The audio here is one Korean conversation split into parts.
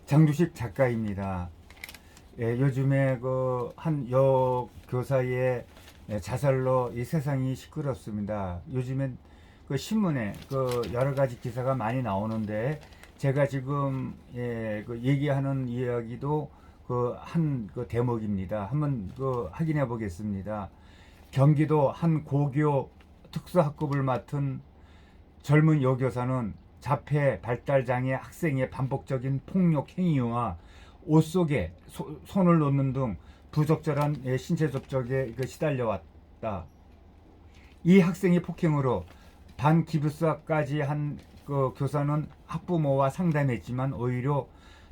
장두식 작가입니다. 요즘에 그 한 여교사의 자살로 이 세상이 시끄럽습니다. 요즘엔 그 신문에 그 여러 가지 기사가 많이 나오는데 제가 지금 그 얘기하는 이야기도 그 한 그 대목입니다. 한번 그 확인해 보겠습니다. 경기도 한 고교 특수학급을 맡은 젊은 여교사는 자폐 발달장애 학생의 반복적인 폭력 행위와 옷 속에 손을 놓는 등 부적절한 신체 접촉에 시달려왔다. 이 학생의 폭행으로 반기부사까지 한 그 교사는 학부모와 상담했지만 오히려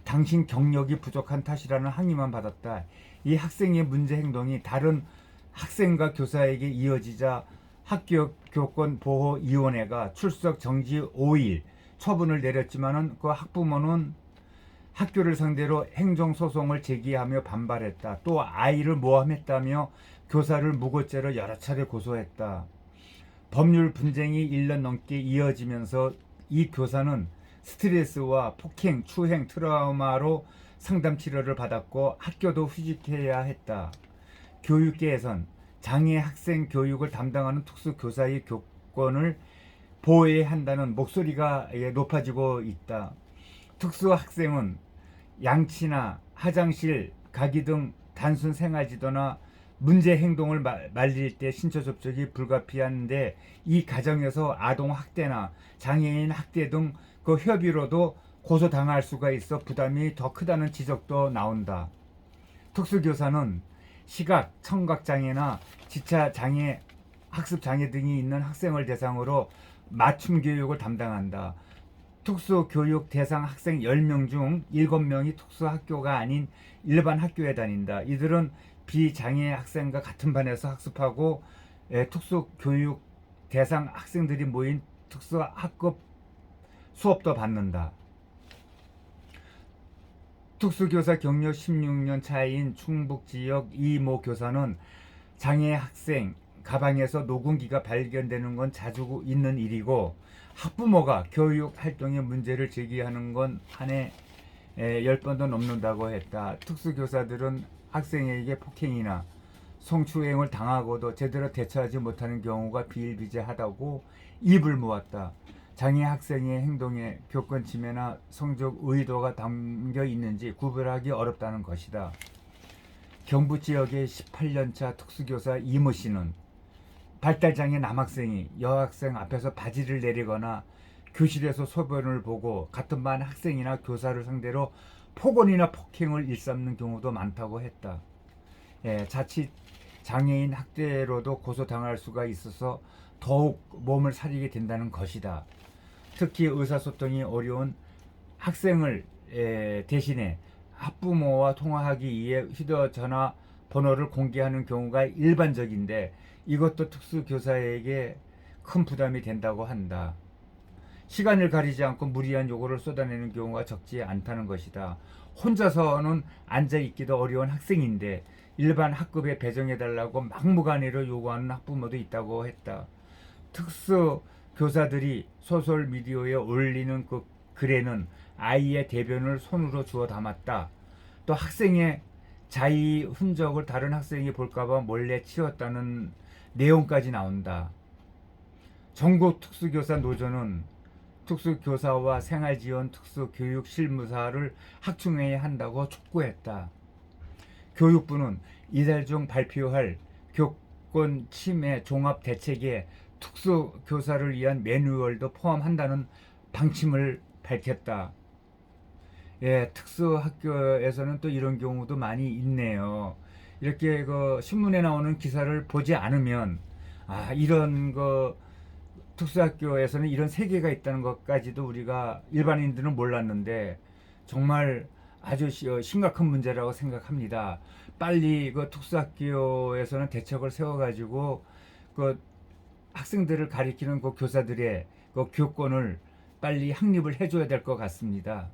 당신 경력이 부족한 탓이라는 항의만 받았다. 이 학생의 문제 행동이 다른 학생과 교사에게 이어지자 학교교권보호위원회가 출석 정지 5일 처분을 내렸지만은 그 학부모는 학교를 상대로 행정소송을 제기하며 반발했다. 또 아이를 모함했다며 교사를 무고죄로 여러 차례 고소했다. 법률 분쟁이 1년 넘게 이어지면서 이 교사는 스트레스와 폭행, 추행, 트라우마로 상담 치료를 받았고 학교도 휴직해야 했다. 교육계에선 장애 학생 교육을 담당하는 특수교사의 교권을 보호해야 한다는 목소리가 높아지고 있다. 특수학생은 양치나 화장실 가기 등 단순 생활지도나 문제 행동을 말릴 때 신체 접촉이 불가피한데 이 가정에서 아동 학대나 장애인 학대 등 그 협의로도 고소당할 수가 있어 부담이 더 크다는 지적도 나온다. 특수교사는 시각, 청각 장애나 지차 장애, 학습 장애 등이 있는 학생을 대상으로 맞춤 교육을 담당한다. 특수교육 대상 학생 10명 중 7명이 특수학교가 아닌 일반 학교에 다닌다. 이들은 비장애 학생과 같은 반에서 학습하고 특수교육 대상 학생들이 모인 특수학급 수업도 받는다. 특수교사 경력 16년 차인 충북 지역 이모 교사는 장애 학생 가방에서 녹음기가 발견되는 건 자주 있는 일이고 학부모가 교육 활동의 문제를 제기하는 건 한 해 10번도 넘는다고 했다. 특수교사들은 학생에게 폭행이나 성추행을 당하고도 제대로 대처하지 못하는 경우가 비일비재하다고 입을 모았다. 장애 학생의 행동에 교권 침해나 성적 의도가 담겨 있는지 구별하기 어렵다는 것이다. 경북 지역의 18년차 특수교사 이모 씨는 발달장애 남학생이 여학생 앞에서 바지를 내리거나 교실에서 소변을 보고 같은 반 학생이나 교사를 상대로 폭언이나 폭행을 일삼는 경우도 많다고 했다. 자칫 장애인 학대로도 고소당할 수가 있어서 더욱 몸을 사리게 된다는 것이다. 특히 의사소통이 어려운 학생을 대신에 학부모와 통화하기 위해 휴대전화 번호를 공개하는 경우가 일반적인데 이것도 특수교사에게 큰 부담이 된다고 한다. 시간을 가리지 않고 무리한 요구를 쏟아내는 경우가 적지 않다는 것이다. 혼자서는 앉아있기도 어려운 학생인데 일반 학급에 배정해달라고 막무가내로 요구하는 학부모도 있다고 했다. 특수교사들이 소셜미디어에 올리는 그 글에는 아이의 대변을 손으로 주워 담았다. 또 학생의 자의 흔적을 다른 학생이 볼까봐 몰래 치웠다는 내용까지 나온다. 전국 특수교사 노조는 특수교사와 생활지원 특수교육실무사를 확충해야 한다고 촉구했다. 교육부는 이달 중 발표할 교권 침해 종합 대책에 특수교사를 위한 매뉴얼도 포함한다는 방침을 밝혔다. 특수학교에서는 또 이런 경우도 많이 있네요. 이렇게 그 신문에 나오는 기사를 보지 않으면 이런 그 특수학교에서는 이런 세계가 있다는 것까지도 우리가 일반인들은 몰랐는데 정말 아주 심각한 문제라고 생각합니다. 빨리 그 특수학교에서는 대책을 세워가지고 그 학생들을 가리키는 그 교사들의 그 교권을 빨리 확립을 해줘야 될 것 같습니다.